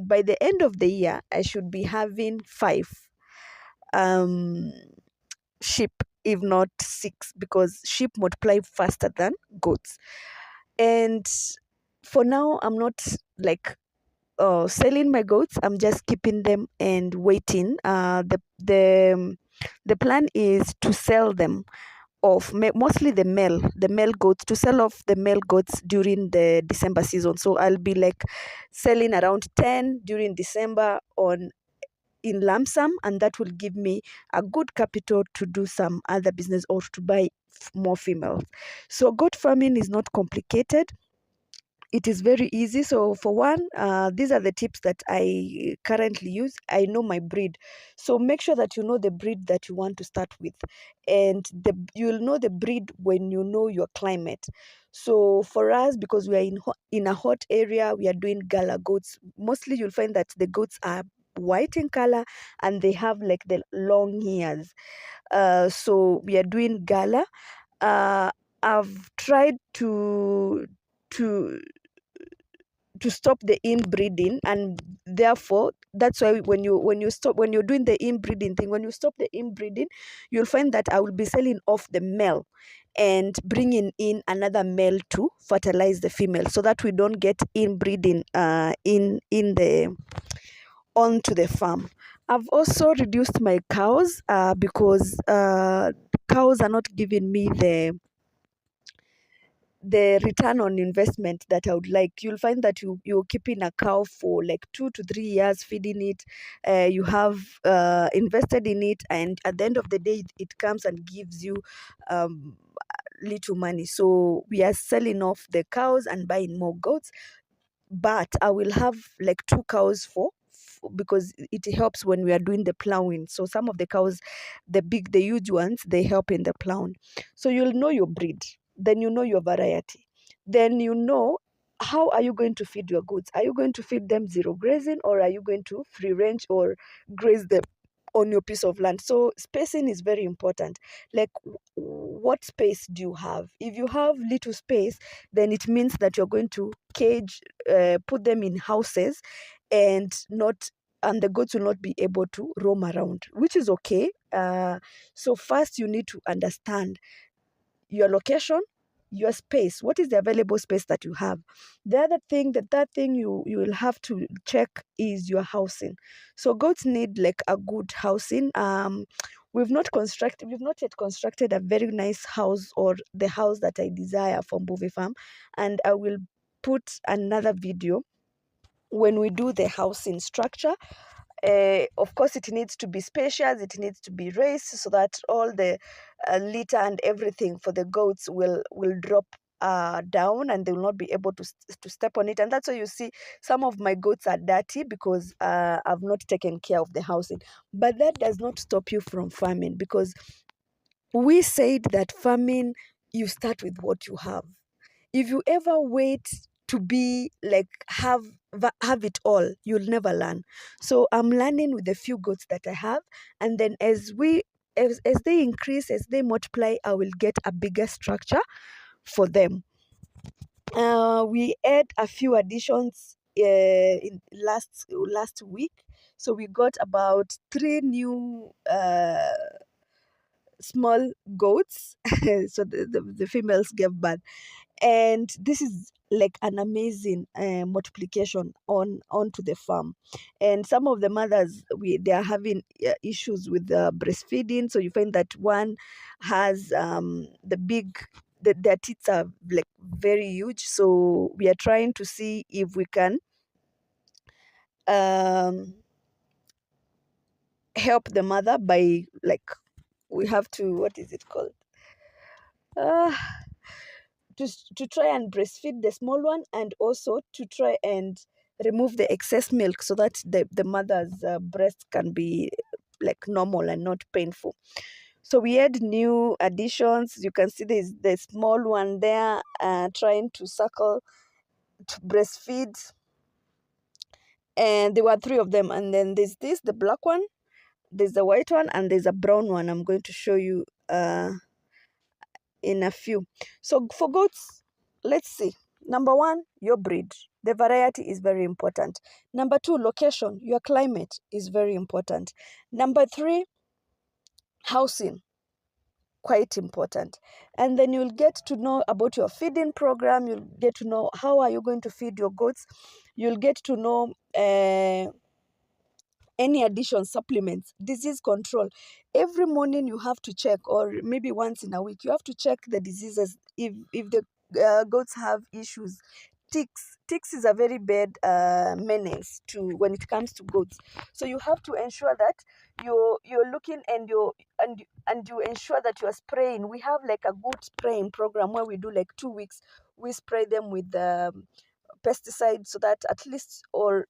by the end of the year, I should be having 5 um sheep, if not 6, because sheep multiply faster than goats. And for now, I'm not like selling my goats. I'm just keeping them and waiting. The plan is to sell them off, mostly the male goats, to sell off the male goats during the December season. So I'll be like selling around 10 during December on in lump sum, and that will give me a good capital to do some other business or to buy more females. So goat farming is not complicated, it is very easy. So for one, these are the tips that I currently use. I know my breed, so make sure that you know the breed that you want to start with, and you'll know the breed when you know your climate. So for us, because we are in a hot area, we are doing Gala goats. Mostly you'll find that the goats are white in color and they have like the long ears. So we are doing Gala. I've tried to to stop the inbreeding, and therefore that's why when you're doing the inbreeding thing, when you stop the inbreeding, you'll find that I will be selling off the male and bringing in another male to fertilize the female, so that we don't get inbreeding in the onto the farm. I've also reduced my cows because cows are not giving me the return on investment that I would like. You'll find that you're keeping a cow for like 2 to 3 years, feeding it. You have invested in it, and at the end of the day, it comes and gives you um, little money. So we are selling off the cows and buying more goats. But I will have like 2 cows because it helps when we are doing the plowing. So some of the cows, the huge ones, they help in the plowing. So you'll know your breed, then you know your variety, then you know how are you going to feed your goats. Are you going to feed them zero grazing, or are you going to free range or graze them on your piece of land? So spacing is very important. Like, what space do you have? If you have little space, then it means that you're going to cage, put them in houses, and not and the goats will not be able to roam around, which is okay. So first you need to understand your location, your space. What is the available space that you have? The third thing you will have to check is your housing. So goats need like a good housing. We've not yet constructed a very nice house, or the house that I desire for Mbuvi Farm, and I will put another video when we do the housing structure. Of course, it needs to be spacious, it needs to be raised, so that all the litter and everything for the goats will drop down, and they will not be able to step on it. And that's why you see some of my goats are dirty, because I've not taken care of the housing. But that does not stop you from farming, because we said that farming, you start with what you have. If you ever wait to be like have it all, you'll never learn. So I'm learning with the few goats that I have, and then as they increase, as they multiply, I will get a bigger structure for them. We had a few additions in last week. So we got about 3 new small goats. So the females gave birth, and this is like an amazing multiplication onto the farm. And some of the mothers, they are having issues with breastfeeding. So you find that one has their teeth are like very huge. So we are trying to see if we can um help the mother by, like, we have to, what is it called, uh to try and breastfeed the small one, and also to try and remove the excess milk, so that the mother's breast can be like normal and not painful. So we had new additions. You can see there's the small one there, trying to suckle, to breastfeed, and there were 3 of them. And then there's the black one, there's the white one, and there's a brown one. I'm going to show you in a few. So for goats, let's see. Number one, your breed. The variety is very important. Number two, location. Your climate is very important. Number three, housing. Quite important. And then you'll get to know about your feeding program. You'll get to know how are you going to feed your goats. You'll get to know any addition, supplements, disease control. Every morning you have to check, or maybe once in a week, you have to check the diseases. If the goats have issues, ticks is a very bad menace to when it comes to goats. So you have to ensure that you're looking, and you ensure that you are spraying. We have like a good spraying program where we do like 2 weeks. We spray them with pesticides so that at least, or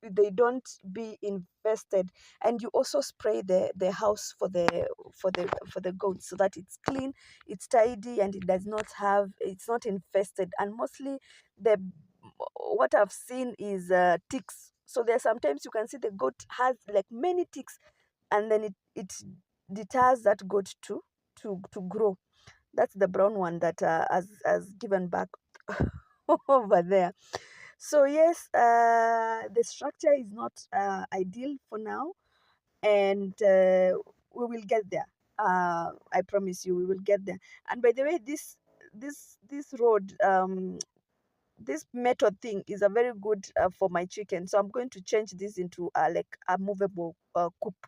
they don't be infested. And you also spray the house for the goats, so that it's clean, it's tidy, and it's not infested. And mostly the what I've seen is ticks. So there sometimes you can see the goat has like many ticks, and then it deters that goat to grow. That's the brown one that has given back over there. So yes, the structure is not ideal for now, and we will get there. I promise you, we will get there. And by the way, this road, this method thing is a very good for my chicken. So I'm going to change this into like a movable coop,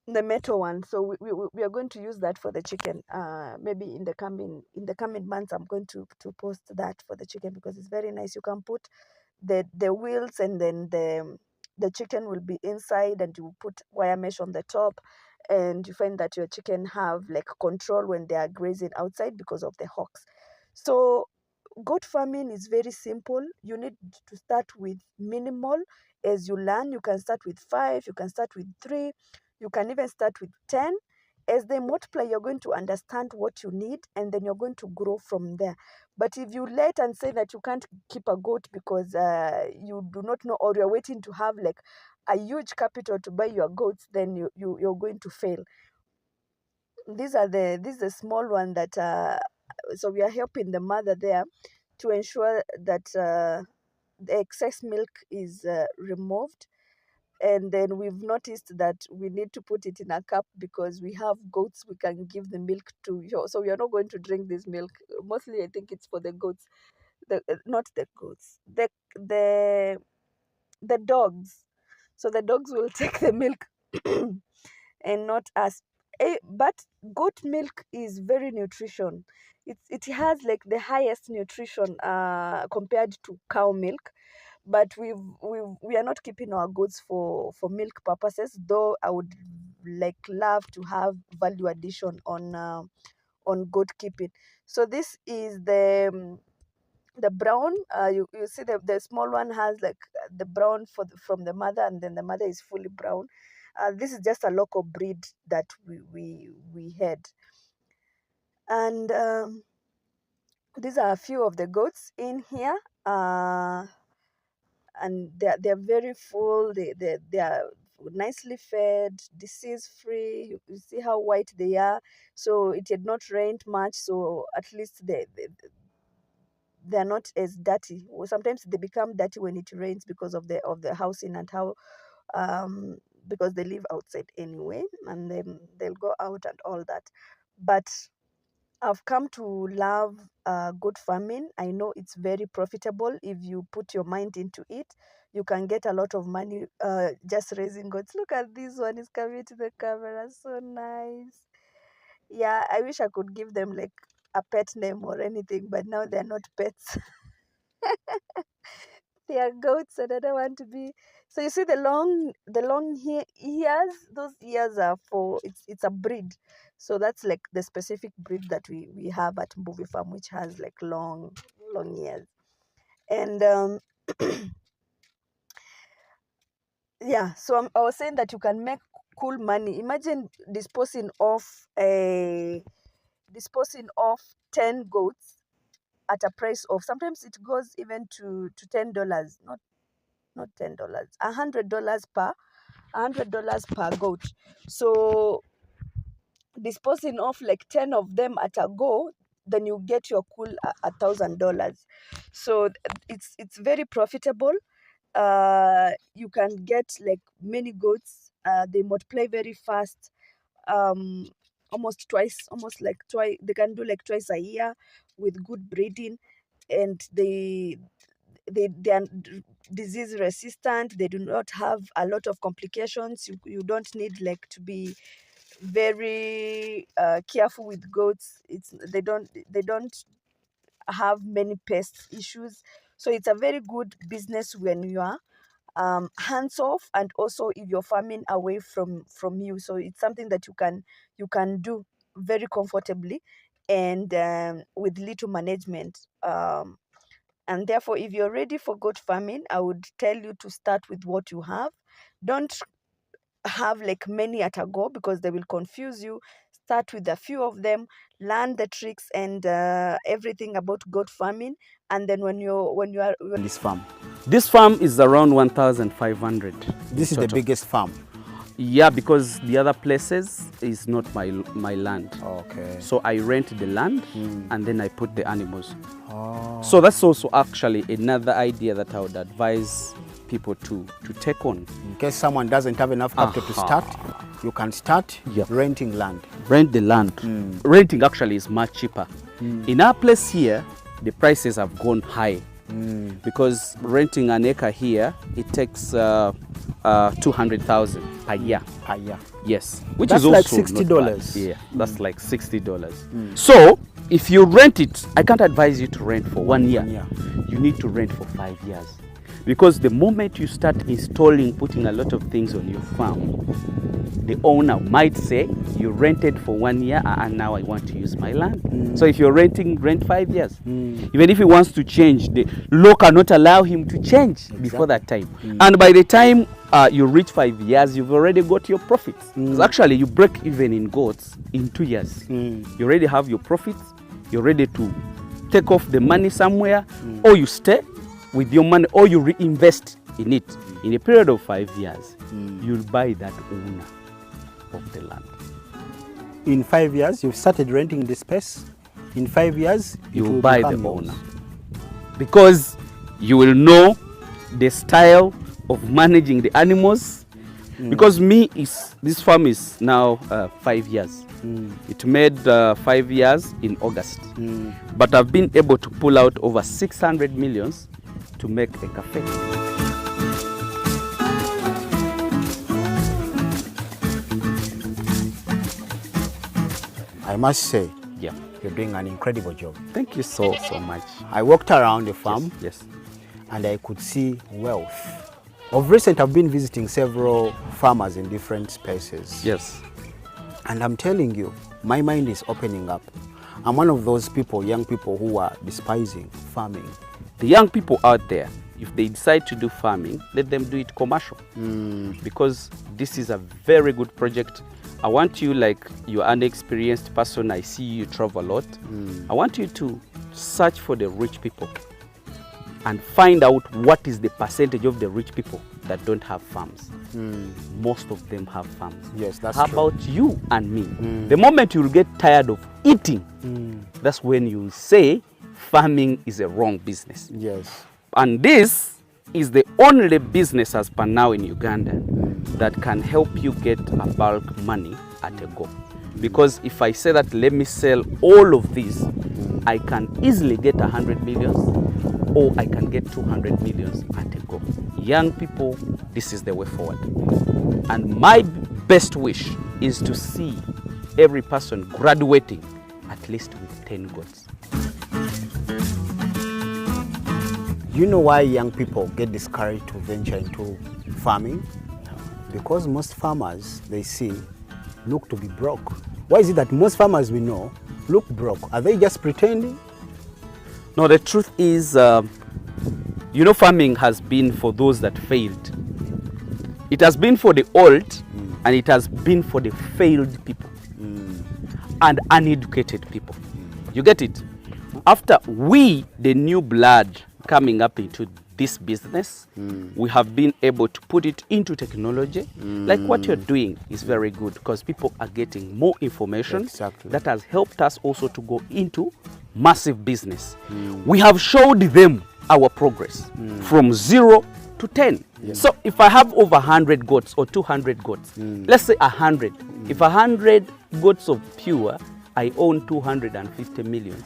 the metal one. So we are going to use that for the chicken. Maybe in the coming months, I'm going to post that for the chicken, because it's very nice. You can put the wheels, and then the chicken will be inside, and you put wire mesh on the top, and you find that your chicken have like control when they are grazing outside because of the hawks. So goat farming is very simple. You need to start with minimal. As you learn, you can start with 5, you can start with 3, you can even start with 10. As they multiply, you're going to understand what you need, and then you're going to grow from there. But if you let and say that you can't keep a goat because you do not know, or you're waiting to have like a huge capital to buy your goats, then you're going to fail. This is the small one that so we are helping the mother there to ensure that the excess milk is removed. And then we've noticed that we need to put it in a cup, because we have goats we can give the milk to. So we are not going to drink this milk. Mostly I think it's for the goats, not the goats, the the dogs. So the dogs will take the milk and not us. But goat milk is very nutrition. It has like the highest nutrition compared to cow milk. But we are not keeping our goats for milk purposes, though I would like love to have value addition on goat keeping. So this is the brown. You see the small one has like the brown from the mother, and then the mother is fully brown. This is just a local breed that we had. And these are a few of the goats in here. And they're very full. They are nicely fed, disease free. You see how white they are. So it had not rained much, so at least they're not as dirty. Or sometimes they become dirty when it rains because of the housing, and how because they live outside anyway, and then they'll go out and all that. But I've come to love goat farming. I know it's very profitable if you put your mind into it. You can get a lot of money just raising goats. Look at this one, is coming to the camera. So nice. Yeah, I wish I could give them like a pet name or anything, but now they're not pets. They are goats, and I don't want to be. So you see the long ears. Those ears are for it's a breed. So that's like the specific breed that we have at Mbuvi Farm, which has like long ears. And yeah, so I was saying that you can make cool money. Imagine disposing of 10 goats at a price of, sometimes it goes even to $10, not $10, $100 per goat. So disposing of like 10 of them at a go, then you get your cool $1,000. So it's very profitable. You can get like many goats. They multiply very fast. Almost like twice. They can do like twice a year with good breeding, and they are disease resistant. They do not have a lot of complications. You don't need like to be very careful with goats. They don't have many pest issues. So it's a very good business when you are hands off, and also if you're farming away from you. So it's something that you can do very comfortably, and with little management. And therefore, if you're ready for goat farming, I would tell you to start with what you have. Don't have like many at a go, because they will confuse you. Start with a few of them, learn the tricks and everything about goat farming, and then when you are this farm is around 1,500. This is the biggest farm. Yeah, because the other places is not my land. Okay. So I rent the land and then I put the animals. Oh. So that's also actually another idea that I would advise people to take on. In case someone doesn't have enough capital to start, you can start renting land. Rent the land. Renting actually is much cheaper. In our place here, the prices have gone high because renting an acre here, it takes 200,000 per year. Per year. Yes, which that's is also like $60. Yeah, that's like $60. So if you rent it, I can't advise you to rent for 1 year. You need to rent for 5 years. Because the moment you start installing, putting a lot of things on your farm, the owner might say, you rented for 1 year and now I want to use my land. So if you're renting, rent 5 years. Even if he wants to change, the law cannot allow him to change before that time. And by the time you reach 5 years, you've already got your profits. Actually, you break even in goats in 2 years. You already have your profits. You're ready to take off the money somewhere, or you stay with your money, or you reinvest in it. In a period of 5 years, you'll buy that owner of the land. In 5 years, you've started renting the space. In 5 years, you will buy the owner. Because you will know the style of managing the animals. Because this farm is now 5 years. It made 5 years in August. But I've been able to pull out over 600 millions to make a cafe. I must say, you're doing an incredible job. Thank you so much. I walked around the farm, yes, and I could see wealth. Of recent, I've been visiting several farmers in different spaces. Yes. And I'm telling you, my mind is opening up. I'm one of those people, young people, who are despising farming. The young people out there, if they decide to do farming, let them do it commercial. Because this is a very good project. I want you, like you're an experienced person, I see you travel a lot. I want you to search for the rich people and find out what is the percentage of the rich people that don't have farms. Most of them have farms. Yes, that's true. How about you and me? The moment you'll get tired of eating, that's when you'll say farming is a wrong business. Yes. And this is the only business as per now in Uganda that can help you get a bulk money at a go. Because if I say that let me sell all of these, I can easily get 100 millions, or I can get 200 millions at a go. Young people, this is the way forward. And my best wish is to see every person graduating at least with 10 goats. You know why young people get discouraged to venture into farming? Because most farmers they see look to be broke. Why is it that most farmers we know look broke? Are they just pretending? No, the truth is, farming has been for those that failed. It has been for the old, and it has been for the failed people and uneducated people. You get it? After we, the new blood, coming up into this business, we have been able to put it into technology. Like what you're doing is very good because people are getting more information. Exactly. That has helped us also to go into massive business. We have showed them our progress from 0 to 10. So if I have over 100 goats or 200 goats, let's say 100. If 100 goats of pure, I own 250 millions.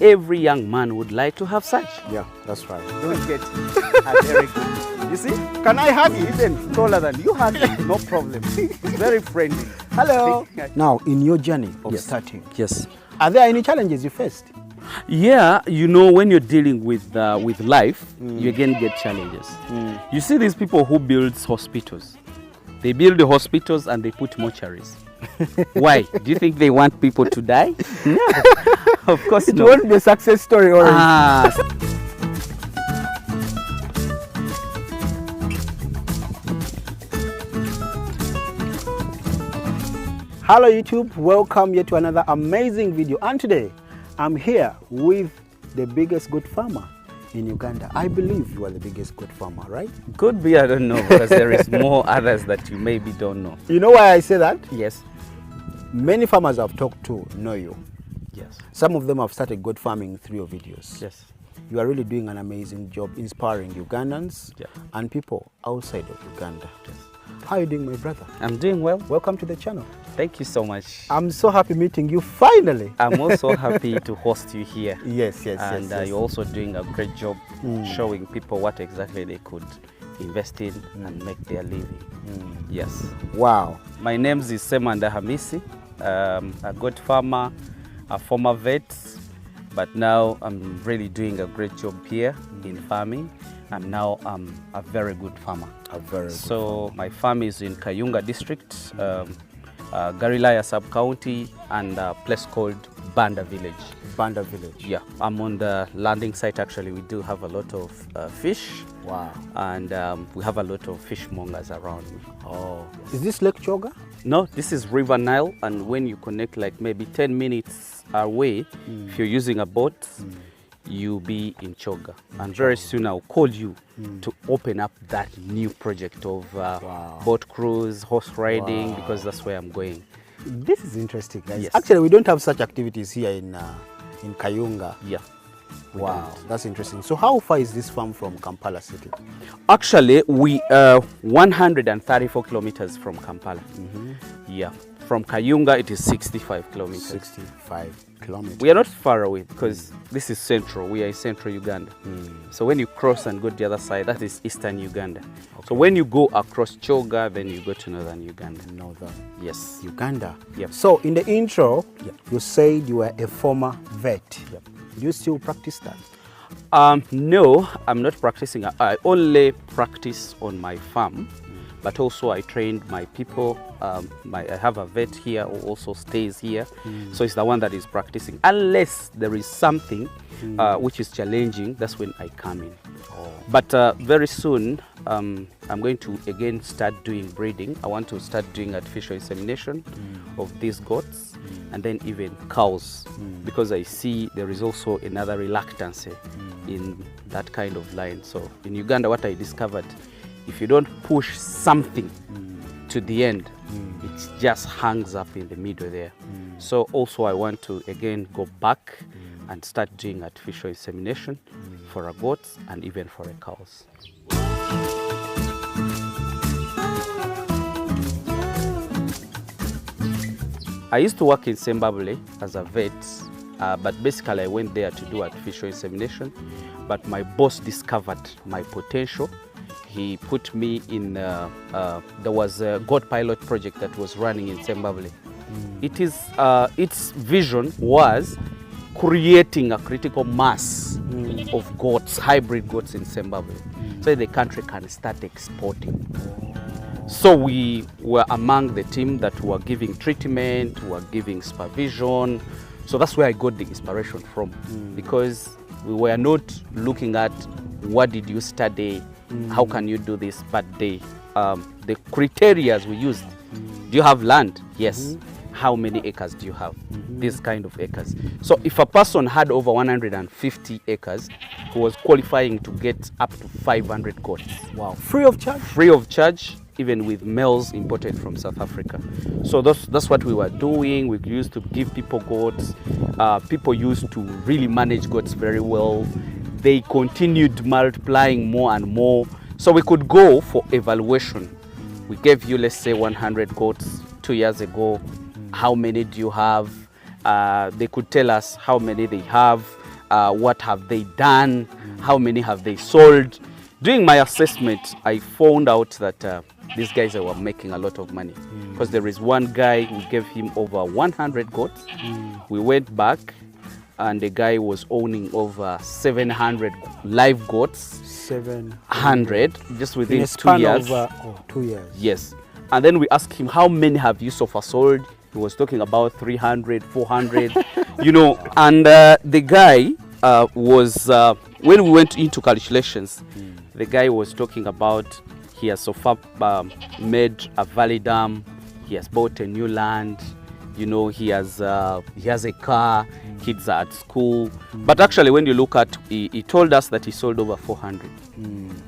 Every young man would like to have such. Yeah, that's right. Don't get a very good. You see, can I hug you? Even taller than you hug me, no problem. Very friendly. Hello. Now, in your journey of Yes. starting, Yes. are there any challenges you faced? Yeah, you know, when you're dealing with life, you again get challenges. You see these people who build hospitals. They build the hospitals and they put mortuaries. Why? Do you think they want people to die? No, of course It not. won't be a success story already. Ah, Hello YouTube, welcome yet to another amazing video, and today I'm here with the biggest goat farmer in Uganda. I believe you are the biggest goat farmer, right? could be, I don't know, because there is more others that you maybe don't know. You know why I say that? Yes. Many farmers I've talked to know you. Yes. Some of them have started goat farming through your videos. Yes. You are really doing an amazing job inspiring Ugandans Yeah. and people outside of Uganda. Yes. How are you doing, my brother? I'm doing well. Welcome to the channel. Thank you so much. I'm so happy meeting you finally. I'm also happy to host you here. Yes, yes, And yes. you're also doing a great job showing people what exactly they could invest in and make their living. Yes. Wow. My name is Semanda Hamisi, a goat farmer, a former vet, but now I'm really doing a great job here in farming. And now I'm a very good farmer. A very good So my farm is in Kayunga district, Garilaya sub-county, and a place called Banda village. Banda village. Yeah, I'm on the landing site. Actually, we do have a lot of fish. Wow. And we have a lot of fishmongers around me. Oh. Is this Lake Choga? No, this is River Nile, and when you connect like maybe 10 minutes away, if you're using a boat, you'll be in Choga. And very soon I'll call you to open up that new project of boat cruise, horse riding, because that's where I'm going. This is interesting, guys. Yes. Actually, we don't have such activities here in Kayunga. Yeah. we Wow, don't. that's interesting. So how far is this farm from Kampala city? Actually, we are 134 kilometers from Kampala. Yeah. From Kayunga, it is 65 kilometers. 65 kilometers. We are not far away because this is central. We are in central Uganda. So when you cross and go to the other side, that is eastern Uganda. So when you go across Choga, then you go to northern Uganda. Northern Yes. Uganda. Yep. So in the intro, Yep. you said you were a former vet. Yep. Do you still practice that? No, I'm not practicing. I only practice on my farm, but also I trained my people. I have a vet here who also stays here. So it's the one that is practicing. Unless there is something which is challenging, that's when I come in. But very soon, I'm going to again start doing breeding. I want to start doing artificial insemination of these goats and then even cows, because I see there is also another reluctance in that kind of line. So in Uganda, what I discovered, if you don't push something to the end, it just hangs up in the middle there. So also I want to again go back and start doing artificial insemination for a goat and even for a cows. I used to work in Zimbabwe as a vet, but basically I went there to do artificial insemination, but my boss discovered my potential. He put me in, there was a goat pilot project that was running in Zimbabwe. Its vision was creating a critical mass of goats, hybrid goats in Zimbabwe, so the country can start exporting. So we were among the team that were giving treatment, were giving supervision. So that's where I got the inspiration from, because we were not looking at what did you study, how can you do this, but the criteria we used. Do you have land? Yes. how many acres do you have? This kind of acres. So if a person had over 150 acres, he was qualifying to get up to 500 goats. Wow. Free of charge? Free of charge, even with males imported from South Africa. So that's what we were doing. We used to give people goats. People used to really manage goats very well. They continued multiplying more and more. So we could go for evaluation. We gave you, let's say, 100 goats 2 years ago. How many do you have? They could tell us how many they have, what have they done, how many have they sold. During my assessment, I found out that these guys were making a lot of money, because there is one guy who gave him over 100 goats. We went back and the guy was owning over 700 live goats. 700 just within in a span 2 years. Of 2 years. Yes. And then we asked him, how many have you so far sold? He was talking about 300, 400, you know. And the guy was, when we went into calculations, the guy was talking about he has so far made a valley dam, he has bought a new land, you know, he has a car, kids are at school. But actually, when you look at, he told us that he sold over 400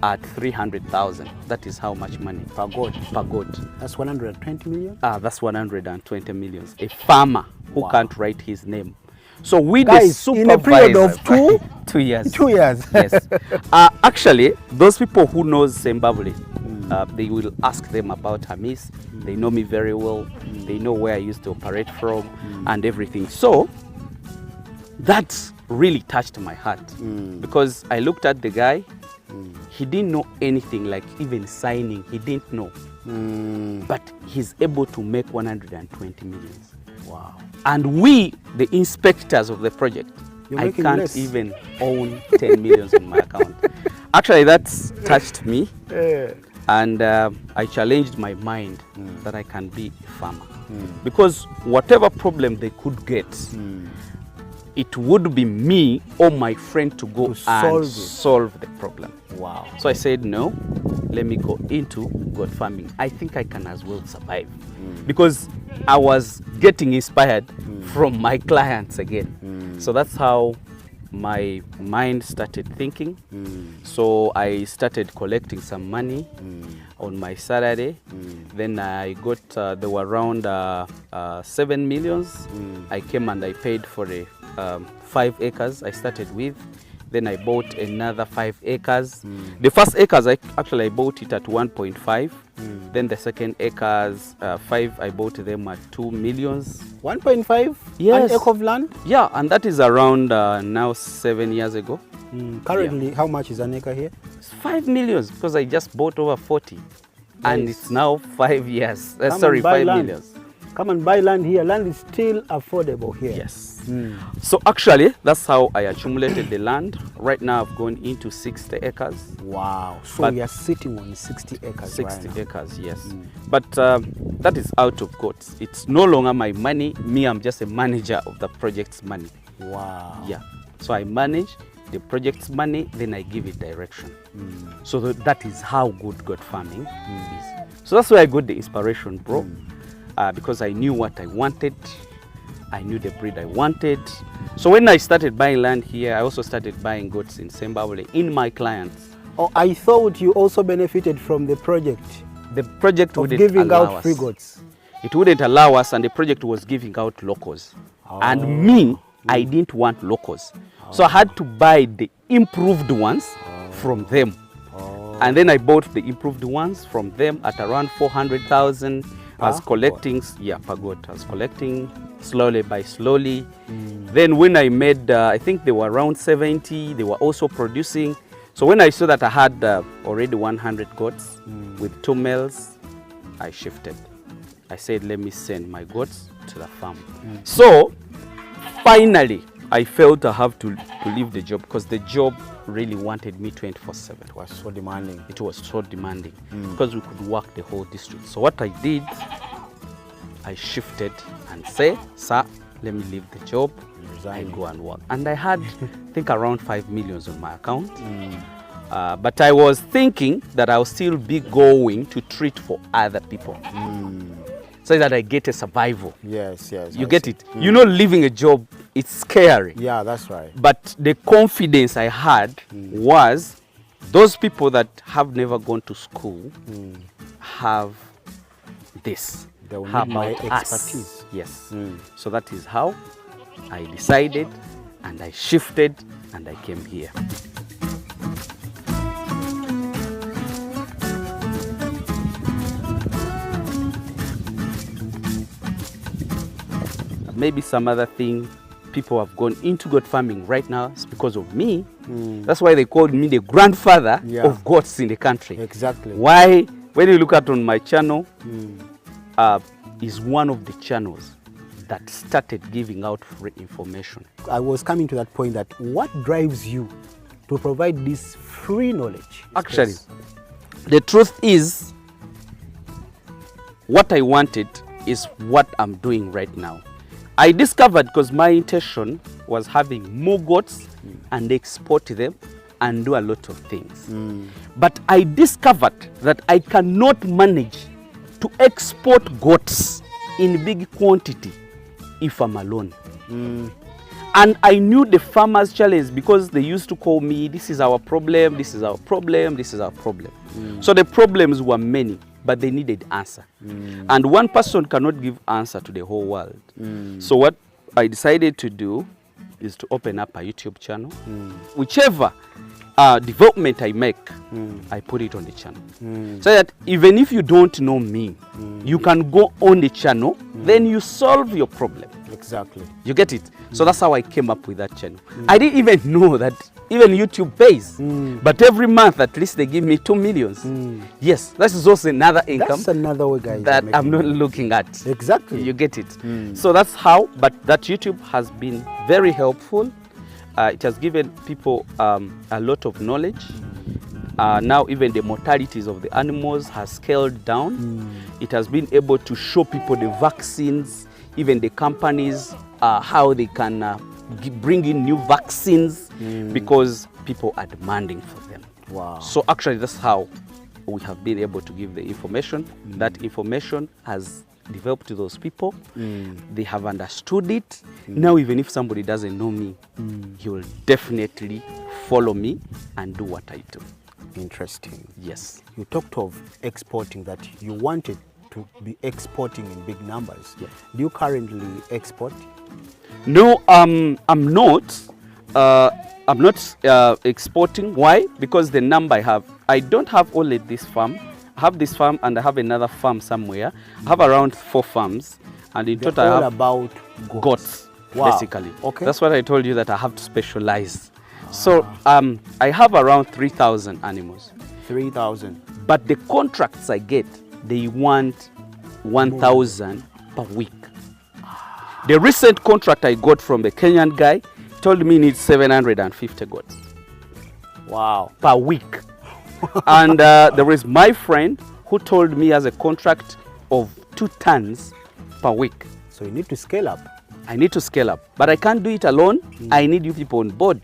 at 300,000. That is how much money Per goat. per goat. That's 120 million? That's 120 millions. A farmer who can't write his name. So with the Guys, supervisor, in a period of 2 years. 2 years. Yes. Actually, those people who knows Zimbabwe, they will ask them about Hamis. They know me very well. They know where I used to operate from and everything. So that really touched my heart, because I looked at the guy. He didn't know anything, like even signing, he didn't know. But he's able to make 120 millions. Wow. And we, the inspectors of the project, You're I making can't less. even own 10 millions in my account. Actually, that's touched me. And I challenged my mind that I can be a farmer. Because whatever problem they could get, it would be me or my friend to go and solve the problem. Wow. So I said, no, let me go into goat farming. I think I can as well survive. Because I was getting inspired from my clients again. So that's how my mind started thinking. So I started collecting some money on my Saturday. Then I got, there were around 7 millions. I came and I paid for a 5 acres I started with. Then I bought another 5 acres. The first acres, I bought it at 1.5. Then the second acres, 5, I bought them at 2 millions. 1.5? Yes. An acre of land? Yeah, and that is around now 7 years ago. Currently, how much is an acre here? It's 5 millions, because I just bought over 40. And Nice. it's now 5 years. Come Sorry, and buy 5 land. millions. Come and buy land here. Land is still affordable here. Yes. So actually, that's how I accumulated the land. Right now, I've gone into 60 acres. Wow. So But- we are sitting on 60 acres 60 right now. acres, yes. But that is out of goats. It's no longer my money. Me, I'm just a manager of the project's money. Wow. Yeah. So I manage the project's money, then I give it direction. So that is how good goat farming is. So that's where I got the inspiration, bro. Because I knew what I wanted. I knew the breed I wanted. So when I started buying land here, I also started buying goats in Zimbabwe in my clients. Oh, I thought you also benefited from the project The project of wouldn't giving allow out us. free goats. It wouldn't allow us, and the project was giving out locals. And me, I didn't want locals. So I had to buy the improved ones from them. And then I bought the improved ones from them at around 400,000. I was collecting, per goat. I was collecting slowly by slowly. Then when I made, I think they were around 70, they were also producing. So when I saw that I had already 100 goats with 2 males, I shifted. I said, let me send my goats to the farm. So finally, I felt I have to leave the job, because the job really wanted me 24/7. It was so demanding. It was so demanding because we could work the whole district. So what I did, I shifted and say, sir, let me leave the job and go and work. And I had, I think, around 5 millions on my account. But I was thinking that I'll still be going to treat for other people. so that I get a survival. Yes, yes. You I get see. it? You know, leaving a job, it's scary. Yeah, that's right. But the confidence I had was those people that have never gone to school have this. They will How need my about us? expertise. Yes. So that is how I decided, and I shifted, and I came here. Maybe some other thing, people have gone into goat farming right now. It's because of me. That's why they called me the grandfather Yeah. of goats in the country. Exactly. Why? When you look at on my channel, is one of the channels that started giving out free information. I was coming to that point that what drives you to provide this free knowledge? Actually, the truth is, what I wanted is what I'm doing right now. I discovered, because my intention was having more goats and export them and do a lot of things. But I discovered that I cannot manage to export goats in big quantity if I'm alone. And I knew the farmers' challenge, because they used to call me, this is our problem, this is our problem, this is our problem. So the problems were many, but they needed answer. And one person cannot give answer to the whole world. So what I decided to do is to open up a YouTube channel. Whichever development I make, I put it on the channel. So that even if you don't know me, you can go on the channel, then you solve your problem. Exactly. You get it? So that's how I came up with that channel. I didn't even know that even YouTube pays. But every month, at least they give me 2 million. Yes, that is also another income That's another way, guys. that are I'm not making looking at. Exactly. You get it? So that's how, but that YouTube has been very helpful. It has given people a lot of knowledge. Now even the mortalities of the animals has scaled down. It has been able to show people the vaccines, even the companies, how they can bring in new vaccines because people are demanding for them. Wow. So actually that's how we have been able to give the information. That information has developed to those people. They have understood it. Now even if somebody doesn't know me, he will definitely follow me and do what I do. Interesting. Yes. You talked of exporting, that you wanted to be exporting in big numbers. Yeah. Do you currently export? No, I'm not. I'm not exporting. Why? Because the number I don't have only this farm. I have this farm and I have another farm somewhere. I have around 4 farms, and in They're total I all have about goats, Wow. basically. Okay. That's what I told you, that I have to specialize. So I have around 3,000 animals. 3,000. But the contracts I get, they want 1,000 per week. The recent contract I got from the Kenyan guy told me he needs 750 goats Wow. per week. And there is my friend who told me he has a contract of 2 tons per week. So you need to scale up. I need to scale up, but I can't do it alone. I need you people on board.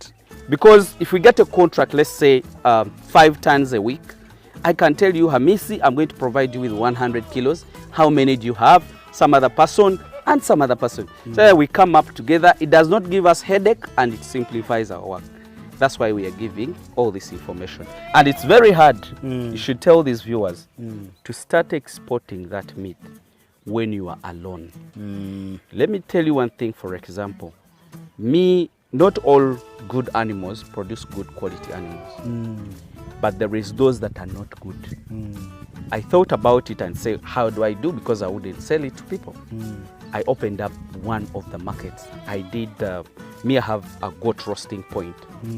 Because if we get a contract, let's say 5 tons a week, I can tell you, Hamisi, I'm going to provide you with 100 kilos. How many do you have? Some other person and some other person. So that we come up together. It does not give us headache, and it simplifies our work. That's why we are giving all this information. And it's very hard. You should tell these viewers to start exporting that meat when you are alone. Let me tell you one thing, for example. Not all good animals produce good quality animals. But there is those that are not good. I thought about it and said, how do I do? Because I wouldn't sell it to people. I opened up one of the markets. I have a goat roasting point.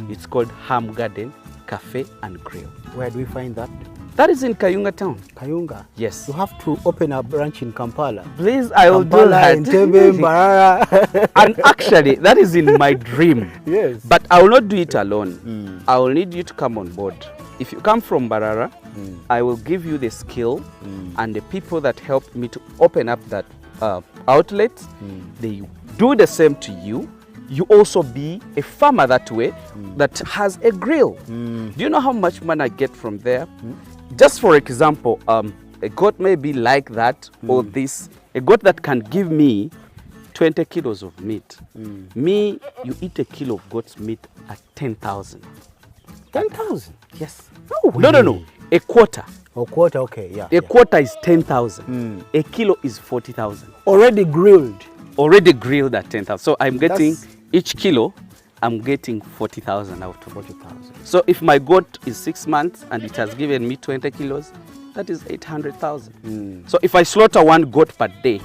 It's called Ham Garden Cafe and Grill. Where do we find that? That is in Kayunga town. Kayunga. Yes. You have to open a branch in Kampala. Please, I will do Kampala, that. Entebbe, Mbarara. And actually, that is in my dream. Yes. But I will not do it alone. I will need you to come on board. If you come from Mbarara, I will give you the skill and the people that helped me to open up that outlet. They do the same to you. You also be a farmer that way that has a grill. Do you know how much money I get from there? Just for example, a goat may be like that or this. A goat that can give me 20 kilos of meat. Me, you eat a kilo of goat's meat at 10,000. 10,000? Yes. No. A quarter. A quarter, okay, yeah. A quarter is 10,000. A kilo is 40,000. Already grilled. Already grilled at 10,000. So I'm getting That's- each kilo, I'm getting 40,000 out of it. 40,000. So if my goat is 6 months and it has given me 20 kilos, that is 800,000. So if I slaughter one goat per day,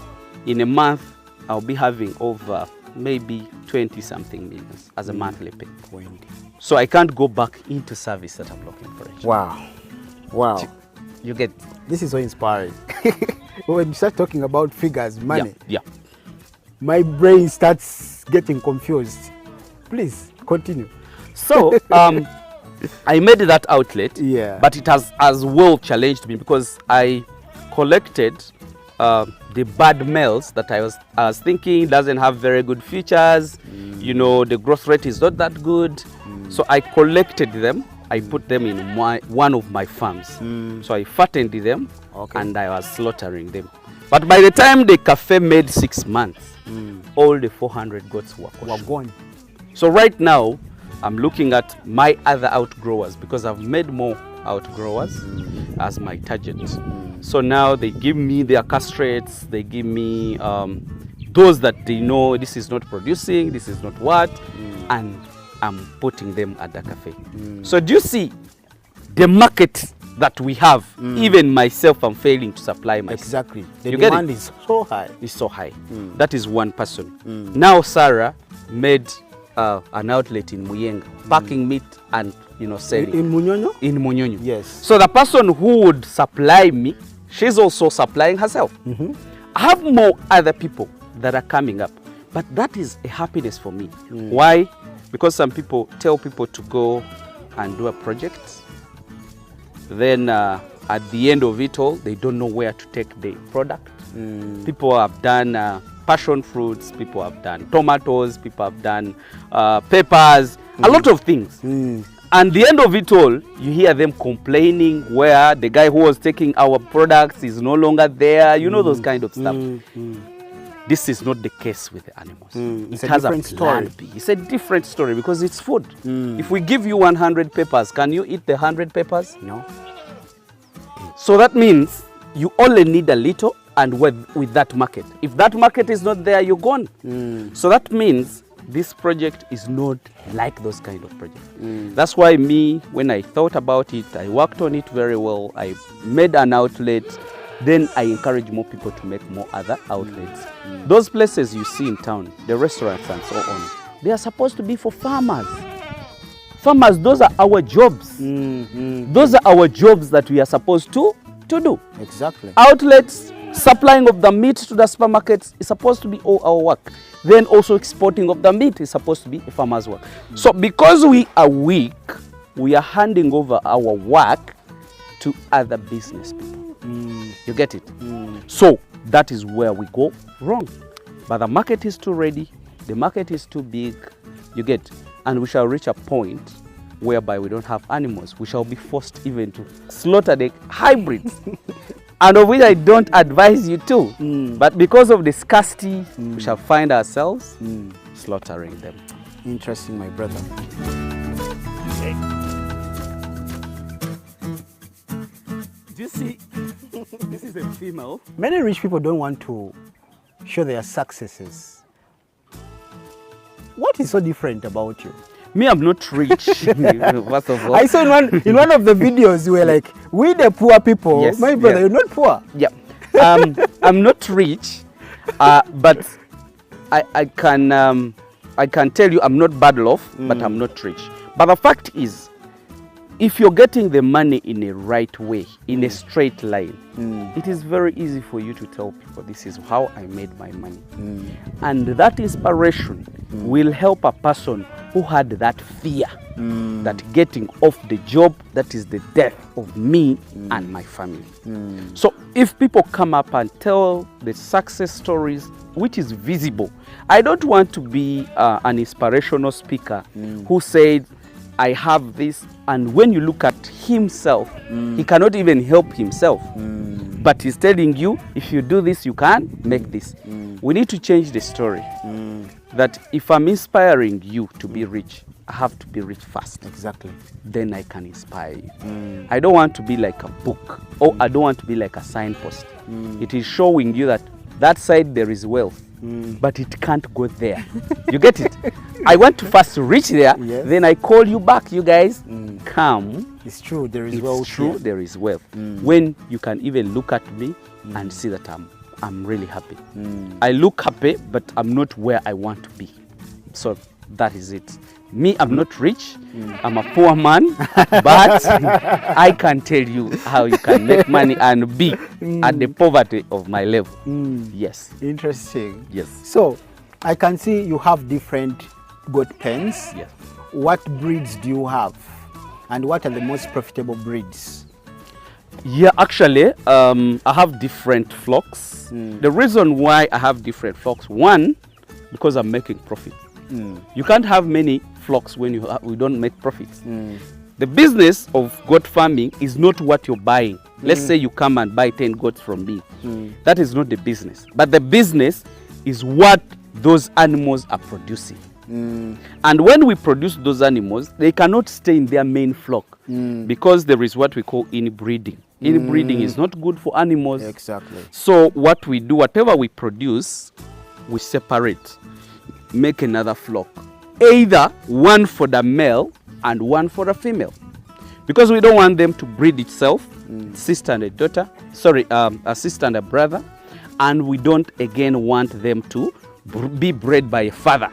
in a month, I'll be having over maybe 20 something millions as a monthly pay. 20. So I can't go back into service that I'm looking for. Wow. Wow. You get This is so inspiring. When you start talking about figures, money, Yeah. my brain starts getting confused. Please continue. So I made that outlet, Yeah. but it has as well challenged me because I collected the bad males that I was thinking doesn't have very good features. You know, the growth rate is not that good. So I collected them. I put them in one of my farms. So I fattened them, Okay. and I was slaughtering them. But by the time the cafe made 6 months, all the 400 goats were We're kosher. gone. So right now, I'm looking at my other outgrowers because I've made more outgrowers as my target. So now they give me their castrates, they give me those that they know this is not producing, this is not what, and I'm putting them at the cafe. So do you see the market that we have? Even myself, I'm failing to supply myself. Exactly. The You get demand it? is so high. Is so high. That is one person. Now Sarah made an outlet in Muyenga, packing meat and selling In Munyonyo? in Munyonyo. Yes. So the person who would supply me, she's also supplying herself. I have more other people that are coming up, but that is a happiness for me. Why? Because some people tell people to go and do a project, then at the end of it all, they don't know where to take the product. People have done passion fruits, people have done tomatoes, people have done peppers, a lot of things. And the end of it all, you hear them complaining where the guy who was taking our products is no longer there, those kind of stuff. This is not the case with the animals. It's It a has a different plan story. B. It's a different story because it's food. If we give you 100 peppers, can you eat the 100 peppers? No. So that means you only need a little, and with that market. If that market is not there, you're gone. So that means this project is not like those kind of projects. That's why me, when I thought about it, I worked on it very well. I made an outlet. Then I encourage more people to make more other outlets. Those places you see in town, the restaurants and so on, they are supposed to be for farmers. Farmers, those are our jobs. Those are our jobs that we are supposed to do. Exactly. Outlets, supplying of the meat to the supermarkets is supposed to be all our work. Then also exporting of the meat is supposed to be a farmer's work. So because we are weak, we are handing over our work to other business people. You get it? So that is where we go wrong. But the market is too ready, the market is too big, you get, and we shall reach a point whereby we don't have animals. We shall be forced even to slaughter the hybrids. And of which I don't advise you to. But because of the scarcity, we shall find ourselves slaughtering them. Interesting, my brother. Do you see? This is a female. Many rich people don't want to show their successes. What is so different about you? Me, I'm not rich, first of all. I saw in one of the videos you were like, we the poor people. Yes, My brother, yes. you're not poor. Yeah. I'm not rich, but I can tell you I'm not bad off, but I'm not rich. But the fact is, if you're getting the money in a right way, in a straight line, it is very easy for you to tell people this is how I made my money. And that inspiration will help a person who had that fear that getting off the job, that is the death of me and my family. So if people come up and tell the success stories, which is visible, I don't want to be an inspirational speaker who said, I have this, and when you look at himself. He cannot even help himself. But he's telling you, if you do this, you can make this. We need to change the story. That if I'm inspiring you to be rich, I have to be rich first. Exactly. Then I can inspire you. I don't want to be like a book, or I don't want to be like a signpost. It is showing you that side there is wealth, but it can't go there. You get it? I want to first reach there, Yes. then I call you back. You guys come. It's true, there is It's wealth true, here. there is wealth. When you can even look at me and see that I'm really happy. I look happy, but I'm not where I want to be. So that is it. Me, I'm not rich. I'm a poor man, but I can tell you how you can make money and be at the poverty of my level. Yes. Interesting. Yes. So, I can see you have different goat pens. Yes. What breeds do you have? And what are the most profitable breeds? Yeah, actually, I have different flocks. The reason why I have different flocks, one, because I'm making profit. You can't have many flocks when we don't make profits. The business of goat farming is not what you're buying. Let's say you come and buy 10 goats from me. That is not the business. But the business is what those animals are producing. And when we produce those animals, they cannot stay in their main flock because there is what we call inbreeding. Inbreeding is not good for animals. Exactly. So what we do, whatever we produce, we separate, make another flock. Either one for the male and one for the female. Because we don't want them to breed itself, sister and a daughter, a sister and a brother. And we don't again want them to be bred by a father.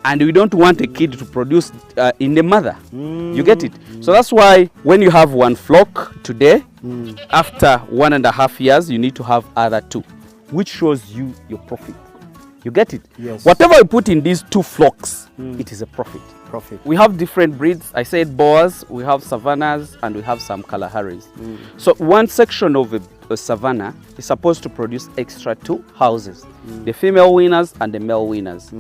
And we don't want a kid to produce in the mother. You get it? So that's why when you have one flock today, after 1.5 years, you need to have other 2, which shows you your profit. You get it? Yes. Whatever you put in these 2 flocks, it is a profit. Profit. We have different breeds. I said Boers, we have Savannahs, and we have some Kalaharis. So one section of a Savannah is supposed to produce extra 2 houses, the female winners and the male winners.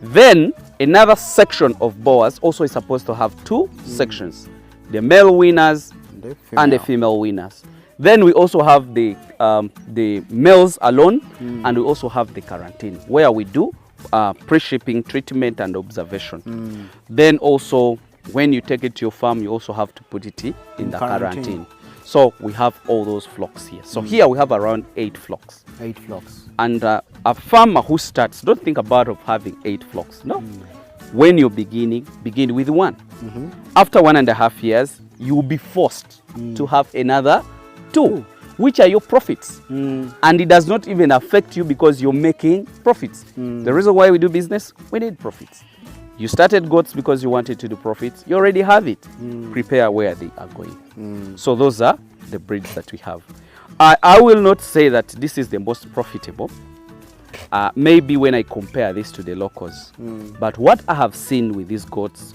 Then another section of Boers also is supposed to have 2 sections, the male winners and the female winners. Then we also have the males alone, and we also have the quarantine, where we do pre-shipping treatment and observation. Then also, when you take it to your farm, you also have to put it in the quarantine. So we have all those flocks here. So here we have around 8 flocks. 8 flocks. And a farmer who starts, don't think about of having 8 flocks. No. When you're begin with 1. After 1.5 years, you will be forced to have another 2, which are your profits. And it does not even affect you because you're making profits. The reason why we do business, we need profits. You started goats because you wanted to do profits. You already have it. Prepare where they are going. So those are the breeds that we have. I will not say that this is the most profitable. Maybe when I compare this to the locals. But what I have seen with these goats,